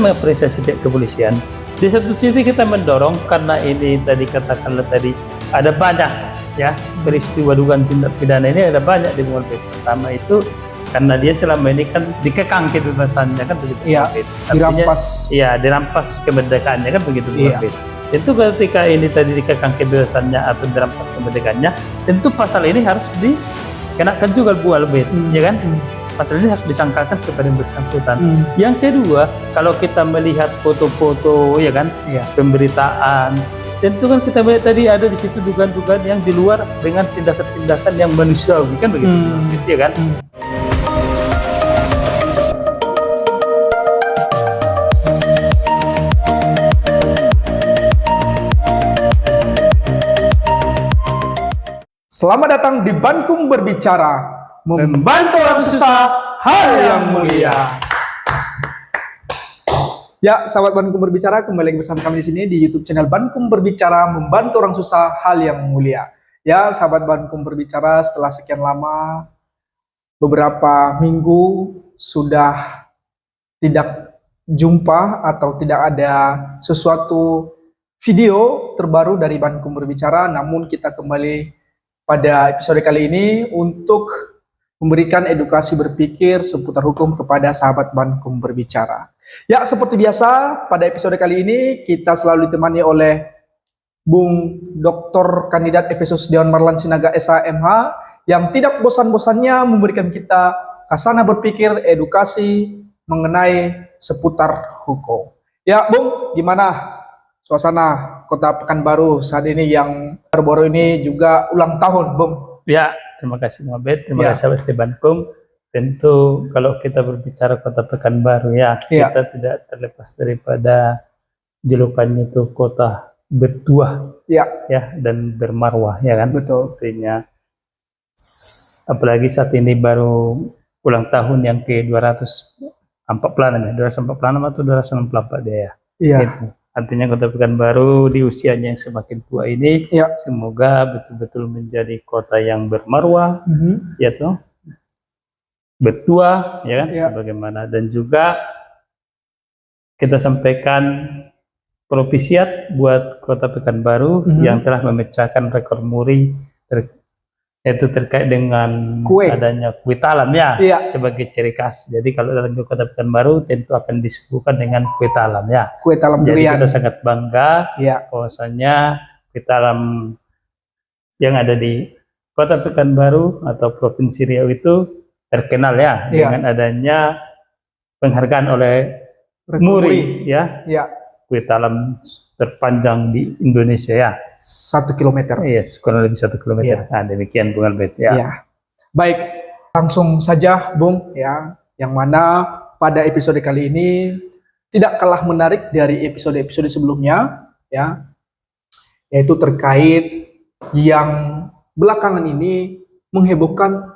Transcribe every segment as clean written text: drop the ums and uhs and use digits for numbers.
mengapresiasi pihak kepolisian. Di satu sisi kita mendorong karena ini tadi katakanlah tadi ada banyak ya peristiwa dugaan tindak pidana ini ada banyak di Muhammad. Pertama itu karena dia selama ini kan dikekang kebebasannya kan begitu. Iya, dirampas. Iya, dirampas kemerdekaannya kan begitu. Iya. Tentu ketika ini tadi dikekang kebebasannya atau dirampas kemerdekaannya, tentu pasal ini harus dikenakan juga buat lebih, ya kan? Pasal ini harus disangkakan kepada yang bersangkutan. Yang kedua, kalau kita melihat foto-foto, ya kan, pemberitaan, tentu kan kita melihat tadi ada di situ dugaan-dugaan yang di luar dengan tindakan-tindakan yang manusiawi, kan begitu, ya kan? Selamat datang di Bankum Berbicara, membantu orang susah hal yang mulia. Ya, sahabat Bankum Berbicara, kembali lagi bersama kami di sini di YouTube channel Bankum Berbicara, membantu orang susah hal yang mulia. Ya, sahabat Bankum Berbicara, setelah sekian lama, beberapa minggu sudah tidak jumpa atau tidak ada sesuatu video terbaru dari Bankum Berbicara, namun kita kembali pada episode kali ini untuk memberikan edukasi berpikir seputar hukum kepada sahabat Bankum Berbicara. Ya, seperti biasa pada episode kali ini kita selalu ditemani oleh Bung Dr. Kandidat Efesus Dewan Marlan Sinaga SHMH yang tidak bosan-bosannya memberikan kita kasana berpikir edukasi mengenai seputar hukum. Ya, Bung, gimana suasana Kota Pekanbaru saat ini yang baru-baru ini juga ulang tahun, Bung? Ya, terima kasih Muhammad, terima kasih Sahabat Bankum. Tentu kalau kita berbicara Kota Pekanbaru kita tidak terlepas daripada julukannya itu kota bertuah dan bermarwah, ya kan? Betul. Artinya apalagi saat ini baru ulang tahun yang ke-246 atau 264 dia ya. Iya. Gitu. Artinya Kota Pekanbaru di usianya yang semakin tua ini, semoga betul-betul menjadi kota yang bermarwah, yaitu bertuah, ya kan, sebagaimana. Dan juga kita sampaikan propisiat buat Kota Pekanbaru yang telah memecahkan rekor muri, yaitu terkait dengan adanya kue talam sebagai ciri khas. Jadi kalau datang ke Kota Pekanbaru tentu akan disuguhkan dengan kue talam Kue talam Jadi durian. kita sangat bangga bahwasanya kue talam yang ada di Kota Pekanbaru atau Provinsi Riau itu terkenal dengan adanya penghargaan oleh Muri kue talam terpanjang di Indonesia 1 kilometer. Yes, kurang lebih 1 kilometer. Nah, demikian Bung Albert Baik, langsung saja Bung yang mana pada episode kali ini tidak kalah menarik dari episode-episode sebelumnya yaitu terkait yang belakangan ini menghebohkan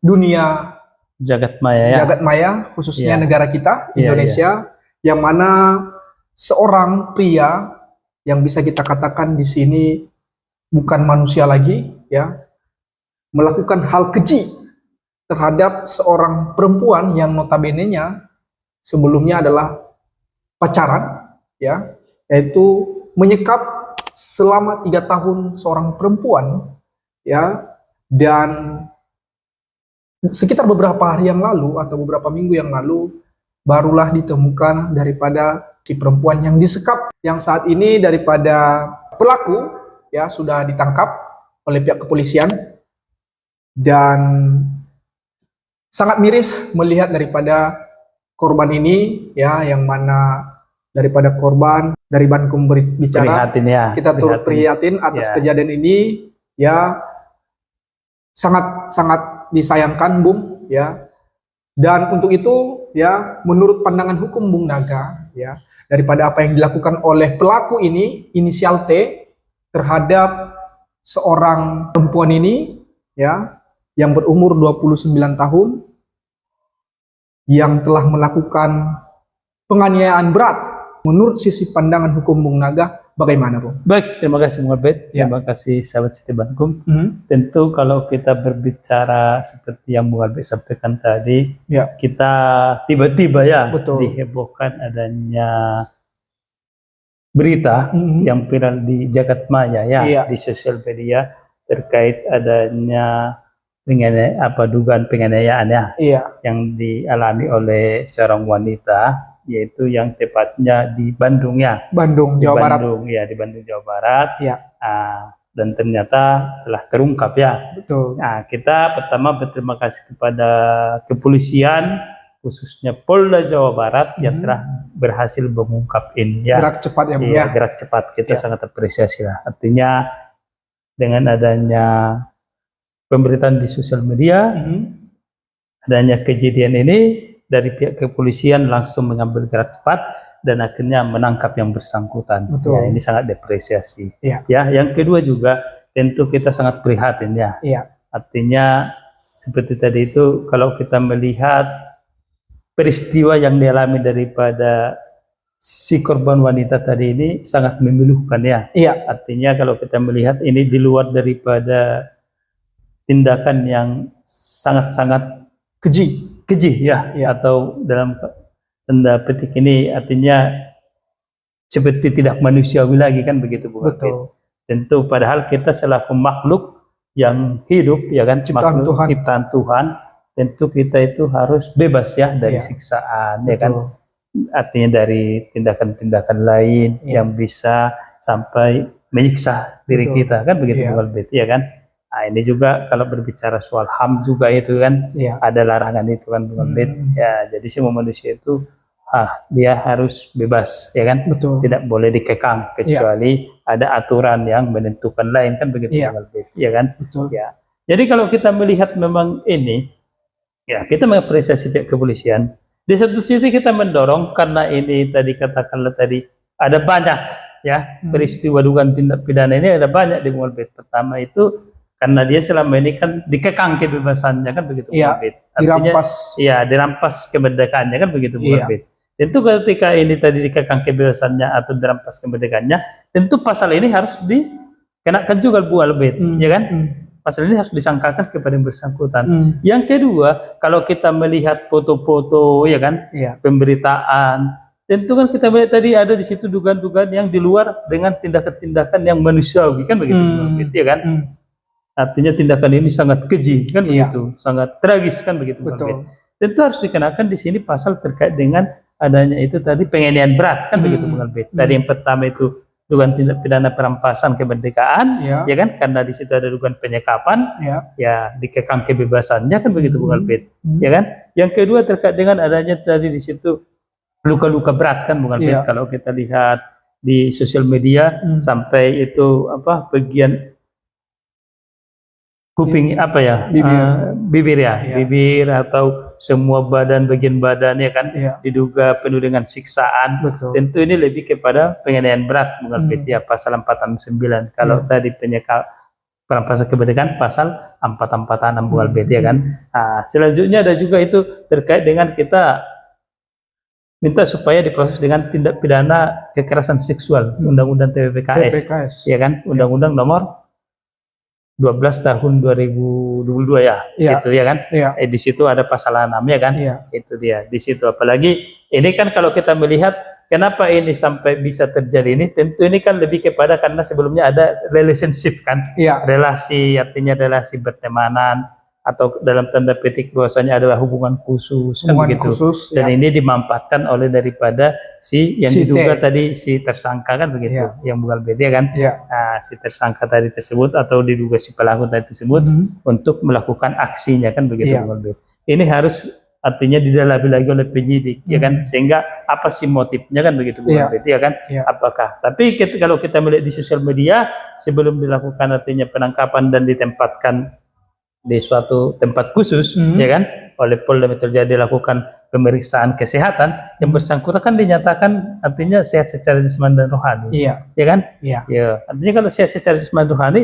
dunia jagat maya khususnya negara kita Indonesia yang mana seorang pria yang bisa kita katakan di sini bukan manusia lagi melakukan hal keji terhadap seorang perempuan yang notabene-nya sebelumnya adalah pacaran yaitu menyekap selama 3 tahun seorang perempuan dan sekitar beberapa hari yang lalu atau beberapa minggu yang lalu barulah ditemukan daripada si perempuan yang disekap, yang saat ini daripada pelaku sudah ditangkap oleh pihak kepolisian. Dan sangat miris melihat daripada korban ini yang mana daripada korban dari Bankum Berbicara kita turut prihatin atas kejadian ini sangat disayangkan Bung dan untuk itu menurut pandangan hukum Bung Naga daripada apa yang dilakukan oleh pelaku ini inisial T terhadap seorang perempuan ini yang berumur 29 tahun yang telah melakukan penganiayaan berat menurut sisi pandangan hukum Bung Naga bagaimana, Bung? Baik, terima kasih Bung Albert. Ya. Terima kasih sahabat Siti Bankum. Tentu kalau kita berbicara seperti yang Bung Albert sampaikan tadi, Ya. kita tiba-tiba ya Betul. dihebohkan adanya berita yang viral di jagat maya ya, Iya. di sosial media terkait adanya dugaan penganiayaan ya, Iya. yang dialami oleh seorang wanita, yaitu yang tepatnya di Bandung ya. Bandung, Di Jawa Barat. Bandung ya, di Bandung Jawa Barat. Ya. Dan ternyata telah terungkap ya. Betul. Nah, kita pertama berterima kasih kepada kepolisian, khususnya Polda Jawa Barat yang telah berhasil mengungkap ini ya. Gerak cepat ya, Bung, Iya, ya. gerak cepat, kita Ya. sangat apresiasi lah. Artinya dengan adanya pemberitaan di sosial media, adanya kejadian ini, dari pihak kepolisian langsung mengambil gerak cepat dan akhirnya menangkap yang bersangkutan. Betul. Ya, ini sangat diapresiasi. Iya. Ya, yang kedua juga tentu kita sangat prihatin ya. Iya. Artinya seperti tadi itu, kalau kita melihat peristiwa yang dialami daripada si korban wanita tadi ini sangat memilukan ya. Iya. Artinya kalau kita melihat ini di luar daripada tindakan yang sangat-sangat keji ya, atau dalam tanda petik ini artinya seperti tidak manusiawi lagi kan begitu Bu. Betul. Tentu padahal kita selaku makhluk yang hidup ya kan, ciptaan Tuhan, tentu kita itu harus bebas ya dari siksaan ya kan, artinya dari tindakan-tindakan lain yang bisa sampai menyiksa diri kita kan begitu Bu ya kan. Nah, ini juga kalau berbicara soal HAM juga itu kan ada larangan itu kan Bung Albert. Ya, jadi semua manusia itu dia harus bebas ya kan. Betul. Tidak boleh dikekang kecuali ada aturan yang menentukan lain kan begitu Bung Albert ya kan. Betul. Ya. Jadi kalau kita melihat memang ini ya, kita mengapresiasi pihak kepolisian. Di satu sisi kita mendorong karena ini tadi katakanlah tadi ada banyak ya peristiwa dugaan tindak pidana ini, ada banyak di Bung Albert. Pertama itu karena dia selama ini kan dikekang kebebasannya kan begitu Bung Albert. Artinya dirampas kemerdekaannya kan begitu Bung Albert. Tentu ketika ini tadi dikekang kebebasannya atau dirampas kemerdekaannya, tentu pasal ini harus dikenakan juga Bung Albert, ya kan? Pasal ini harus disangkakan kepada yang bersangkutan. Yang kedua, kalau kita melihat foto-foto ya kan, pemberitaan, tentu kan kita melihat tadi ada di situ dugaan-dugaan yang di luar dengan tindakan-tindakan yang manusiawi kan begitu Bung Albert, ya kan? Artinya tindakan ini sangat keji kan begitu, sangat tragis kan begitu. Betul. Tentu harus dikenakan di sini pasal terkait dengan adanya itu tadi penganiayaan berat kan begitu Bung Albert. Tadi yang pertama itu dugaan tindak pidana perampasan kemerdekaan, ya kan, karena di situ ada dugaan penyekapan, ya dikekang kebebasannya kan begitu Bung Albert, ya kan. Yang kedua terkait dengan adanya tadi di situ luka-luka berat kan Bung Albert. Kalau kita lihat di sosial media sampai itu bagian kuping bibir bibir atau semua bagian badan ya kan diduga penuh dengan siksaan. Betul. Tentu ini lebih kepada penganiayaan berat Bung Albert ya, pasal 469. Kalau tadi perampasan kemerdekaan pasal 446 Bung Albert ya kan. Nah, selanjutnya ada juga itu terkait dengan kita minta supaya diproses dengan tindak pidana kekerasan seksual, Undang-Undang TPKS ya kan, Undang-Undang nomor 12 tahun 2022 ya, gitu ya kan. Di situ ada pasal 6 ya kan. Itu dia di situ. Apalagi ini kan kalau kita melihat kenapa ini sampai bisa terjadi ini, tentu ini kan lebih kepada karena sebelumnya ada relationship kan. Relasi, artinya relasi bertemanan atau dalam tanda petik bahwasanya ada hubungan khusus kan begitu. Dan ini dimanfaatkan oleh daripada si yang diduga tadi si tersangka kan begitu, yang bukan beda kan. Nah, si tersangka tadi tersebut atau diduga si pelaku tadi tersebut untuk melakukan aksinya kan begitu. Ini harus artinya didalami lagi oleh penyidik ya kan, sehingga apa sih motifnya kan begitu ya kan. Apakah tapi kalau kita melihat di sosial media sebelum dilakukan artinya penangkapan dan ditempatkan di suatu tempat khusus ya kan oleh Polda Metro Jaya, dilakukan pemeriksaan kesehatan, yang bersangkutan kan dinyatakan artinya sehat secara jasmani dan rohani ya kan. Artinya kalau sehat secara jasmani dan rohani,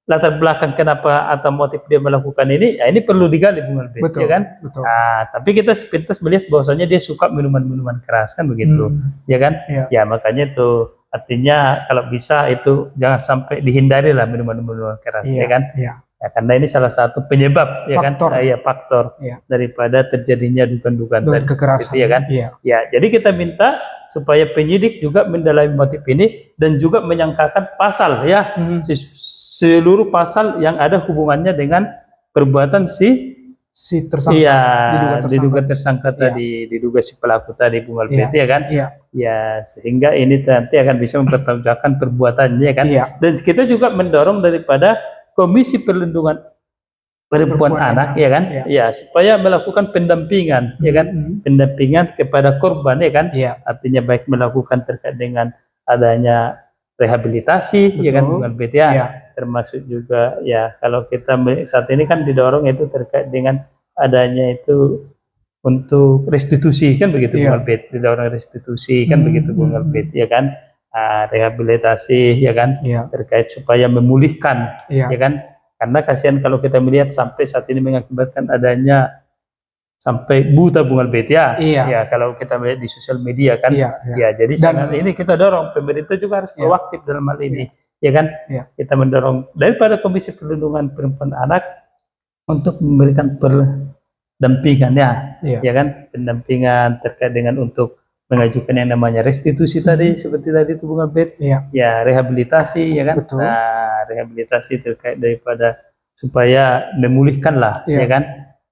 latar belakang kenapa atau motif dia melakukan ini ya ini perlu digali Bung Albert ya kan. Nah, tapi kita sepintas melihat bahwasanya dia suka minuman-minuman keras kan begitu ya kan. Ya makanya itu artinya kalau bisa itu jangan sampai dihindari lah minuman keras, ya kan? Iya. Ya, karena ini salah satu penyebab, ya kan? Faktor. Ya, faktor Iya. daripada terjadinya dugaan-dugaan Dan tadi, kekerasan, seperti itu, ya kan? Iya. Ya, jadi kita minta supaya penyidik juga mendalami motif ini dan juga menyangkakan pasal, ya, seluruh pasal yang ada hubungannya dengan perbuatan si tersangka, iya, diduga diduga tersangka Iya. tadi, diduga si pelaku tadi, Bung Albert, Iya. ya kan? Iya. Ya, sehingga ini nanti akan bisa mempertanggungjawabkan perbuatannya, kan? Iya. Dan kita juga mendorong daripada Komisi Perlindungan Perempuan Anak, ya kan? Iya. Ya, supaya melakukan pendampingan, ya kan? Pendampingan kepada korban, ya kan? Iya. Artinya baik melakukan terkait dengan adanya rehabilitasi, ya kan, Bung Albert, ya? Iya. Termasuk juga ya kalau kita saat ini kan didorong itu terkait dengan adanya itu untuk restitusi, kan begitu, Bung Albert, didorong restitusi, kan begitu, Bung Albert, ya kan? Rehabilitasi, ya kan? Terkait supaya memulihkan, ya kan? Karena kasihan kalau kita melihat sampai saat ini mengakibatkan adanya sampai buta, Bung Albert, ya. Ya, kalau kita melihat di sosial media, kan. Ya, jadi sangat ini kita dorong pemerintah juga harus proaktif dalam hal ini, ya kan? Kita mendorong daripada Komisi Perlindungan Perempuan Anak untuk memberikan pendampingan, ya kan? Pendampingan terkait dengan untuk mengajukan yang namanya restitusi tadi, seperti tadi itu, Bung Albert. Ya, rehabilitasi, ya kan? Betul. Nah, rehabilitasi terkait daripada supaya memulihkan lah, ya kan?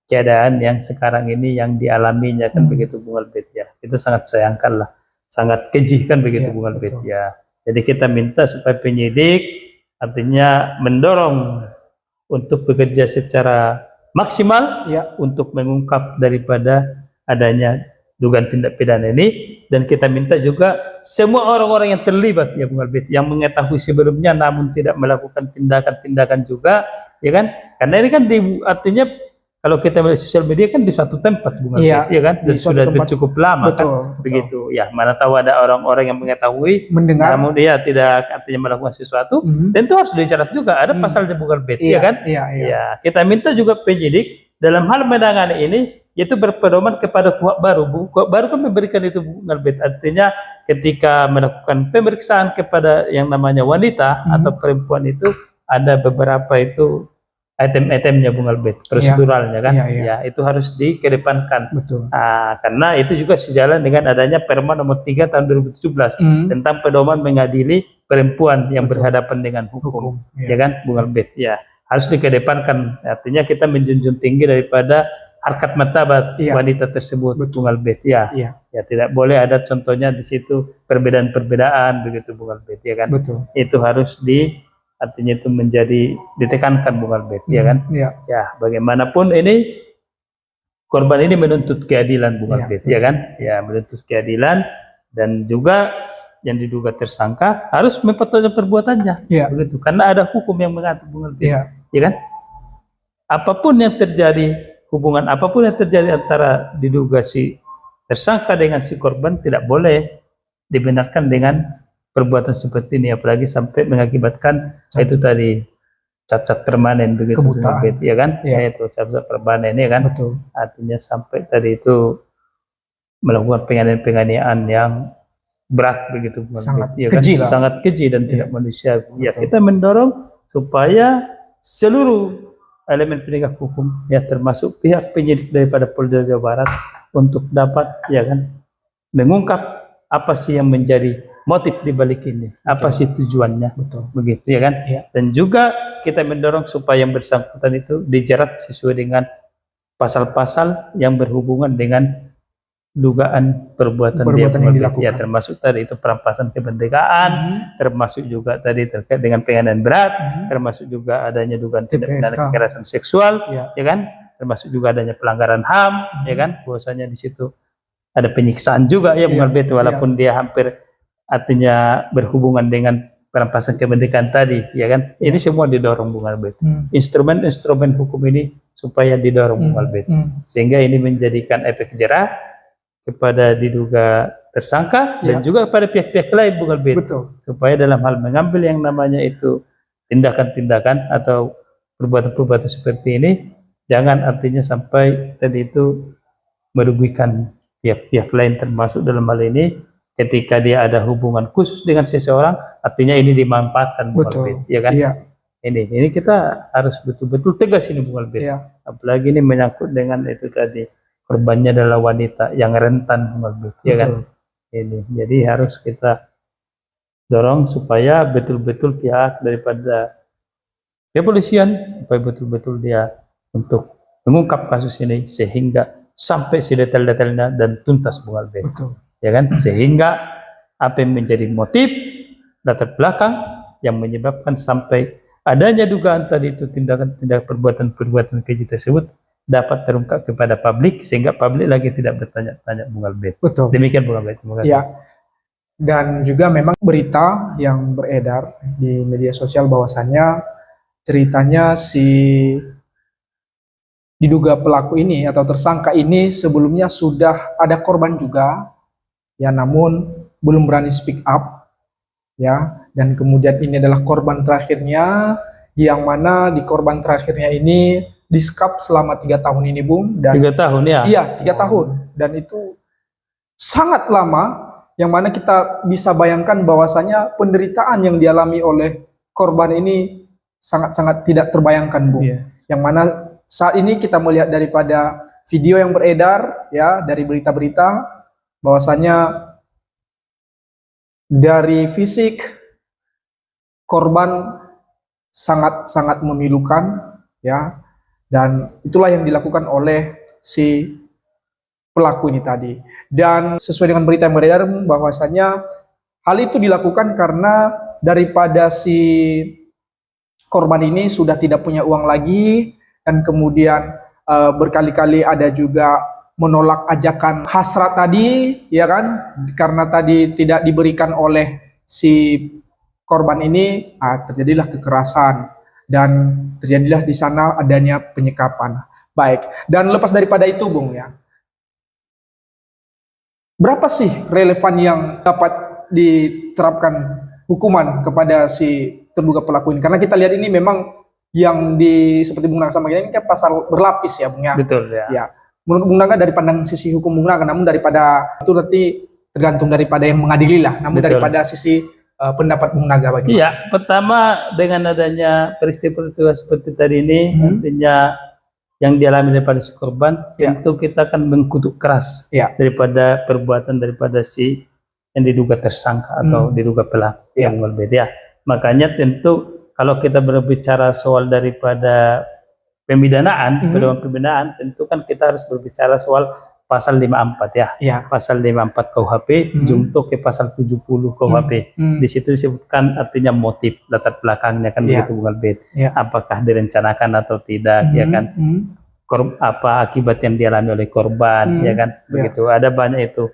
Keadaan yang sekarang ini yang dialaminya, kan begitu, Bung Albert, ya. Kita sangat sayangkan lah, sangat keji, kan begitu, Bung Albert, ya. Jadi kita minta supaya penyidik artinya mendorong untuk bekerja secara maksimal, untuk mengungkap daripada adanya dugaan tindak pidana ini, dan kita minta juga semua orang-orang yang terlibat, ya, Bung Albert, yang mengetahui sebelumnya namun tidak melakukan tindakan-tindakan juga, ya kan? Karena ini kan artinya kalau kita melihat sosial media kan di satu tempat, Bung Albert, ya kan? Dan sudah cukup lama, kan? Begitu. Ya, mana tahu ada orang-orang yang mengetahui, mendengar, namun dia tidak artinya melakukan sesuatu, dan itu harus dicatat juga. Ada pasalnya, Bung Albert, ya kan? Ya, kita minta juga penyidik dalam hal menangani ini yaitu berpedoman kepada kuhab baru. Kuhab baru kan memberikan itu, Bung Albert. Artinya ketika melakukan pemeriksaan kepada yang namanya wanita atau perempuan itu ada beberapa itu item-itemnya, Bung Albert, proseduralnya, kan? Ya, itu harus dikedepankan. Betul. Karena itu juga sejalan dengan adanya Perma nomor 3 tahun 2017 tentang pedoman mengadili perempuan yang berhadapan dengan hukum. Ya kan, Bung Albert? Ya, harus dikedepankan. Artinya kita menjunjung tinggi daripada harkat martabat wanita tersebut, Bung Albert, ya. Ya, tidak boleh ada contohnya di situ perbedaan-perbedaan, begitu, Bung Albert, ya kan? Betul. Itu harus artinya itu menjadi ditekankan, Bung Albert, ya kan? Ya, bagaimanapun ini korban ini menuntut keadilan, Bung Albert, ya kan? Ya, menuntut keadilan, dan juga yang diduga tersangka harus mempertanggungjawabkan perbuatannya, begitu. Karena ada hukum yang mengatur, Bung Albert, ya kan? Apapun yang terjadi, hubungan apapun yang terjadi antara diduga si tersangka dengan si korban tidak boleh dibenarkan dengan perbuatan seperti ini, apalagi sampai mengakibatkan itu tadi cacat permanen, begitu, kebutaan, ya kan? Itu cacat permanen, ya kan? Betul. Artinya sampai tadi itu melakukan penganiayaan yang berat, begitu, sangat ya kan? Keji, sangat keji dan tidak manusiawi. Ya, kita mendorong supaya seluruh elemen penegak hukum, ya, termasuk pihak penyidik daripada Polda Jawa Barat untuk dapat, ya kan, mengungkap apa sih yang menjadi motif di balik ini, apa sih tujuannya, begitu, ya kan? Dan juga kita mendorong supaya yang bersangkutan itu dijerat sesuai dengan pasal-pasal yang berhubungan dengan dugaan perbuatan yang dilakukan, ya, termasuk tadi itu perampasan kemerdekaan, termasuk juga tadi terkait dengan penganiayaan berat, termasuk juga adanya dugaan tindak pidana kekerasan seksual, ya kan? Termasuk juga adanya pelanggaran HAM, ya kan? Bahwasanya di situ ada penyiksaan juga, ya, Bung Albert, walaupun dia hampir artinya berhubungan dengan perampasan kemerdekaan tadi, ya kan? Ini semua didorong, Bung Albert. Instrumen-instrumen hukum ini supaya didorong, Bung Albert, sehingga ini menjadikan efek jerah kepada diduga tersangka dan juga kepada pihak-pihak lain, Bung Albert, supaya dalam hal mengambil yang namanya itu tindakan-tindakan atau perbuatan-perbuatan seperti ini jangan artinya sampai tadi itu merugikan pihak-pihak lain, termasuk dalam hal ini ketika dia ada hubungan khusus dengan seseorang, artinya ini dimanfaatkan, Bung Betul. Albert, ya kan? Iya. Ini kita harus betul-betul tegas ini, Bung Albert. Iya. Apalagi ini menyangkut dengan itu tadi, korbannya adalah wanita yang rentan, Bung Albert, ya kan? Jadi harus kita dorong supaya betul-betul pihak daripada kepolisian supaya betul-betul dia untuk mengungkap kasus ini sehingga sampai sedetail-detailnya dan tuntas, Bung Albert. Betul. Ya kan, sehingga apa yang menjadi motif latar belakang yang menyebabkan sampai adanya dugaan tadi itu tindakan-tindakan perbuatan-perbuatan keji tersebut dapat terungkap kepada publik sehingga publik lagi tidak bertanya-tanya, Bung Albert. Betul. Demikian, Bung Albert. Terima kasih. Ya. Dan juga memang berita yang beredar di media sosial bahwasannya ceritanya si diduga pelaku ini atau tersangka ini sebelumnya sudah ada korban juga, ya, namun belum berani speak up, ya, dan kemudian ini adalah korban terakhirnya, yang mana di korban terakhirnya ini disekap selama 3 tahun ini, Bung. Dan 3 tahun ya? Iya, 3 tahun, dan itu sangat lama, yang mana kita bisa bayangkan bahwasanya penderitaan yang dialami oleh korban ini sangat-sangat tidak terbayangkan, Bung. Yang mana saat ini kita melihat daripada video yang beredar, ya, dari berita-berita, bahwasanya dari fisik korban sangat-sangat memilukan, ya, dan itulah yang dilakukan oleh si pelaku ini tadi. Dan sesuai dengan berita yang beredar bahwasanya hal itu dilakukan karena daripada si korban ini sudah tidak punya uang lagi, dan kemudian berkali-kali ada juga menolak ajakan hasrat tadi, ya kan, karena tadi tidak diberikan oleh si korban ini, terjadilah kekerasan dan terjadilah di sana adanya penyekapan. Baik, dan lepas daripada itu, Bung, ya, berapa sih relevan yang dapat diterapkan hukuman kepada si terduga pelaku ini? Karena kita lihat ini memang yang seperti Bung Naga sampaikan ini kan pasal berlapis, ya, Bung, ya. Betul, ya. Ya. Menurut Bung Naga dari pandang sisi hukum Bung Naga, namun daripada itu nanti tergantung daripada yang mengadili lah. Namun betul, daripada sisi pendapat Bung Naga bagaimana? Iya, pertama dengan adanya peristiwa seperti tadi ini, artinya yang dialami daripada si korban, tentu kita akan mengkutuk keras daripada perbuatan daripada si yang diduga tersangka atau diduga pelaku yang berbeda. Makanya tentu kalau kita berbicara soal daripada pemidanaan, pemidanaan, tentu kan kita harus berbicara soal pasal 54 ya. Pasal 54 KUHP junto ke pasal 70 KUHP. Di situ disebutkan artinya motif latar belakangnya kan begitu, Bung Albert. Apakah direncanakan atau tidak, ya kan? Apa akibat yang dialami oleh korban, ya kan? Begitu. Ada banyak itu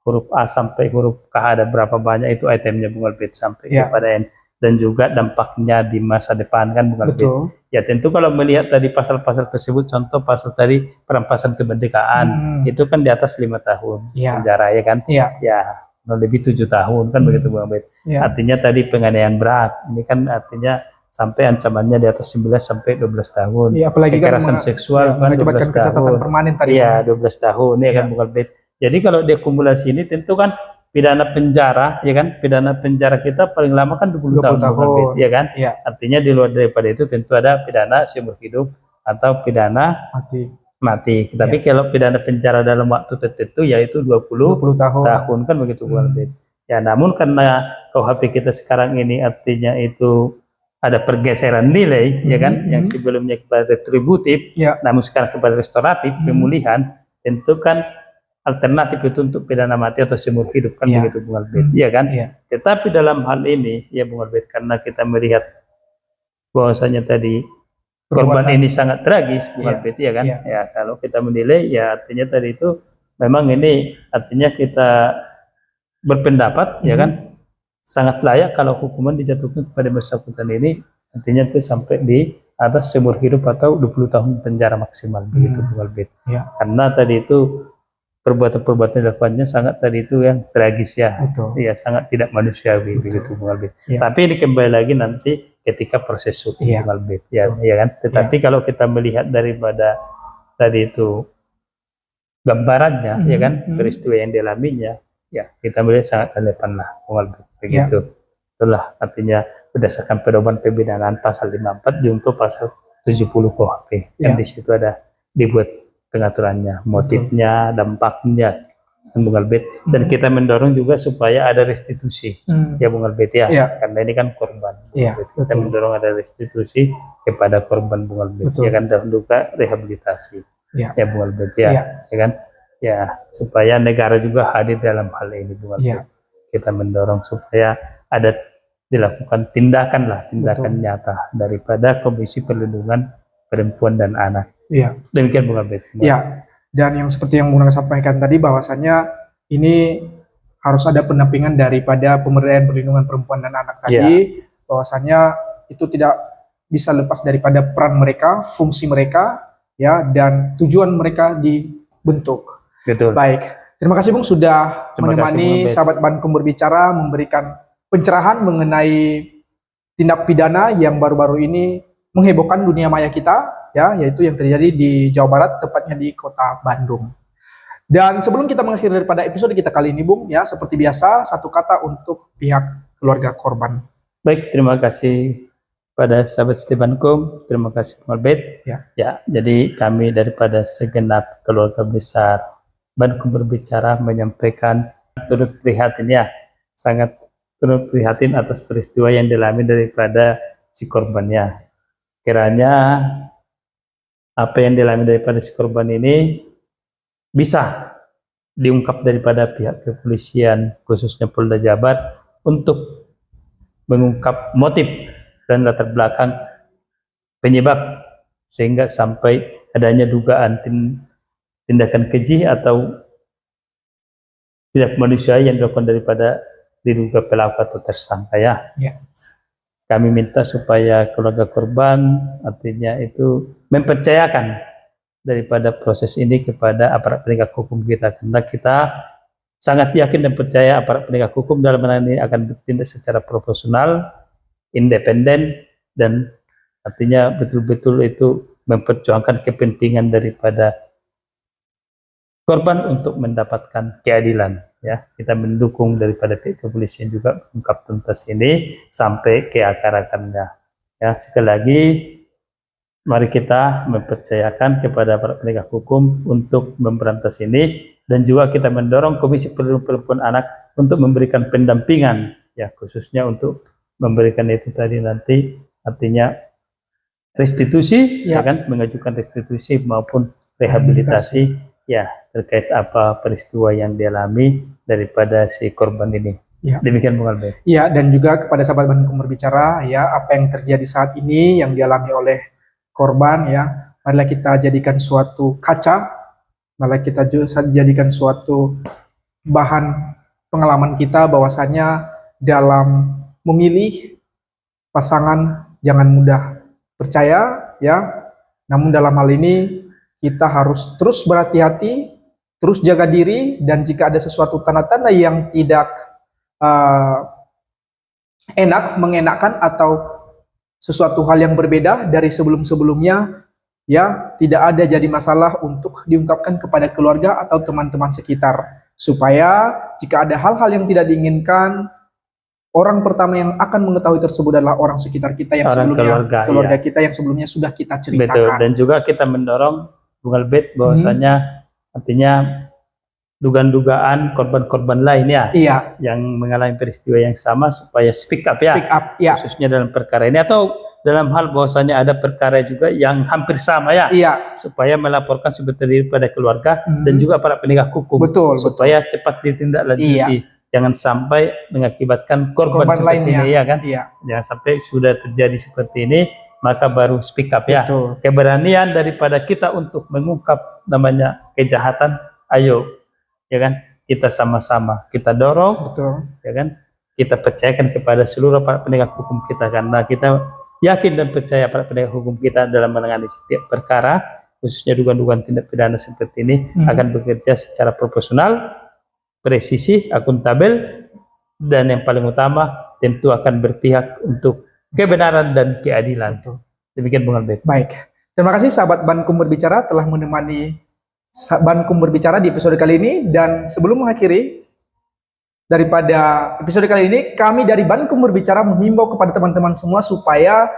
huruf A sampai huruf K, ada berapa banyak itu itemnya, Bung Albert, sampai kepada N. Dan juga dampaknya di masa depan kan, Bung Albert. Ya tentu kalau melihat tadi pasal-pasal tersebut, contoh pasal tadi perampasan kemerdekaan, itu kan di atas 5 tahun penjara, ya kan? Ya lebih 7 tahun kan begitu, Bung Albert. Artinya tadi penganiayaan berat, ini kan artinya sampai ancamannya di atas 11 sampai 12 tahun. Apalagi kekerasan seksual kan 12 catatan permanen tadi. Iya, 12 tahun ya kan, Bung Albert. Jadi kalau diakumulasi ini tentu kan pidana penjara, ya kan, pidana penjara kita paling lama kan 20 tahun, ya kan. Artinya di luar daripada itu tentu ada pidana seumur hidup atau pidana mati. Tapi kalau pidana penjara dalam waktu tertentu yaitu 20 tahun kan begitu, Bung Albert. Ya, namun karena KUHP kita sekarang ini artinya itu ada pergeseran nilai, ya kan, yang sebelumnya kepada retributif, namun sekarang kepada restoratif, pemulihan, tentu kan alternatif itu untuk pidana mati atau seumur hidup kan begitu, Bung Albert, ya kan? Tetapi dalam hal ini, ya Bung Albert, karena kita melihat bahwasanya tadi korban ini sangat tragis, Bung Albert, ya kan? Ya kalau kita menilai, ya artinya tadi itu memang ini artinya kita berpendapat, ya kan, sangat layak kalau hukuman dijatuhkan kepada bersangkutan ini, artinya itu sampai di atas seumur hidup atau 20 tahun penjara maksimal begitu, Bung Albert. Karena tadi itu perbuatan-perbuatan dilakukannya sangat tadi itu yang tragis, ya. Ya sangat tidak manusiawi begitu, Bung Albert. Tapi ini kembali lagi nanti ketika proses hukum, Bung Albert, ya kan. Tetapi kalau kita melihat daripada tadi itu gambarannya, ya kan, peristiwa yang dialaminya, ya kita melihat sangat relevan lah Bung Albert, begitu. Itulah artinya berdasarkan pedoman pembinaan pasal 54 junto pasal 70 KUHP. Kan di situ ada dibuat pengaturannya, motifnya, dampaknya, Bung Albert. Dan kita mendorong juga supaya ada restitusi, ya Bung Albert ya, karena ini kan korban. Kita mendorong ada restitusi kepada korban Bung Albert, ya kan, dan juga rehabilitasi, ya Bung Albert ya, ya kan, ya supaya negara juga hadir dalam hal ini Bung Albert. Kita mendorong supaya ada dilakukan tindakan nyata daripada Komisi Perlindungan Perempuan dan Anak. Demikian Bung Albert. Dan yang seperti yang Bung sampaikan tadi, bahwasannya ini harus ada pendampingan daripada pemberdayaan perlindungan perempuan dan anak tadi, bahwasannya itu tidak bisa lepas daripada peran mereka, fungsi mereka, ya, dan tujuan mereka dibentuk. Betul. Baik, terima kasih Bung sudah menemani sahabat Bankum berbicara, memberikan pencerahan mengenai tindak pidana yang baru-baru ini menghebohkan dunia maya kita, ya, yaitu yang terjadi di Jawa Barat, tepatnya di Kota Bandung. Dan sebelum kita mengakhiri daripada episode kita kali ini, Bung, ya, seperti biasa, satu kata untuk pihak keluarga korban. Baik, terima kasih pada sahabat setia Bankum, terima kasih Bung Albert. Ya, jadi kami daripada segenap keluarga besar Bankum berbicara menyampaikan turut prihatin, ya, sangat turut prihatin atas peristiwa yang dialami daripada si korbannya. Kiranya apa yang dialami daripada si korban ini bisa diungkap daripada pihak kepolisian, khususnya Polda Jabar, untuk mengungkap motif dan latar belakang penyebab, sehingga sampai adanya dugaan tindakan keji atau tidak manusiawi yang dilakukan daripada diduga pelaku atau tersangka, ya. Kami minta supaya keluarga korban artinya itu mempercayakan daripada proses ini kepada aparat penegak hukum kita, karena kita sangat yakin dan percaya aparat penegak hukum dalam hal ini akan bertindak secara profesional, independen, dan artinya betul-betul itu memperjuangkan kepentingan daripada korban untuk mendapatkan keadilan, ya. Kita mendukung daripada pihak kepolisian juga mengungkap tuntas ini sampai ke akar-akarnya, ya. Sekali lagi mari kita mempercayakan kepada para penegak hukum untuk memberantas ini, dan juga kita mendorong Komisi Perlindungan Perempuan Anak untuk memberikan pendampingan, ya, khususnya untuk memberikan itu tadi nanti artinya restitusi, ya kan, mengajukan restitusi maupun rehabilitasi, ya, terkait apa peristiwa yang dialami daripada si korban ini. Demikian Bung Albert. Ya, dan juga kepada sahabat Bankum berbicara, ya, apa yang terjadi saat ini yang dialami oleh korban, ya, marilah kita jadikan suatu kaca, marilah kita jadikan suatu bahan pengalaman kita, bahwasanya dalam memilih pasangan jangan mudah percaya, ya. Namun dalam hal ini kita harus terus berhati-hati, terus jaga diri, dan jika ada sesuatu tanda-tanda yang tidak mengenakan atau sesuatu hal yang berbeda dari sebelum-sebelumnya, ya, tidak ada jadi masalah untuk diungkapkan kepada keluarga atau teman-teman sekitar, supaya jika ada hal-hal yang tidak diinginkan, orang pertama yang akan mengetahui tersebut adalah orang sekitar kita yang sebelumnya, keluarga kita yang sebelumnya sudah kita ceritakan. Betul. Dan juga kita mendorong Bung Albert bahwasanya artinya dugaan-dugaan korban-korban lain, ya, yang mengalami peristiwa yang sama supaya speak up, ya, khususnya dalam perkara ini, atau dalam hal bahwasanya ada perkara juga yang hampir sama, ya, supaya melaporkan seperti pada keluarga dan juga para penegak hukum, supaya cepat ditindaklanjuti, jangan sampai mengakibatkan korban seperti ini, ya kan, jangan sampai sudah terjadi seperti ini maka baru speak up, ya. Keberanian daripada kita untuk mengungkap namanya kejahatan, ayo, ya kan, kita sama-sama kita dorong, ya kan, kita percayakan kepada seluruh para penegak hukum kita, karena kita yakin dan percaya para penegak hukum kita dalam menangani setiap perkara, khususnya dugaan-dugaan tindak pidana seperti ini, akan bekerja secara profesional, presisi, akuntabel, dan yang paling utama tentu akan berpihak untuk kebenaran dan keadilan. Demikian Bung Albert. Baik, terima kasih sahabat Bankum berbicara telah menemani Bankum berbicara di episode kali ini. Dan sebelum mengakhiri, daripada episode kali ini, kami dari Bankum Berbicara menghimbau kepada teman-teman semua supaya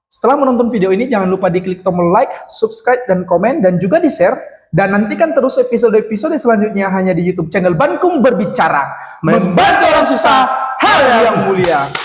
setelah menonton video ini jangan lupa diklik tombol like, subscribe, dan komen, dan juga di-share. Dan nantikan terus episode-episode selanjutnya hanya di YouTube channel Bankum Berbicara. Membantu orang susah, hal yang mulia.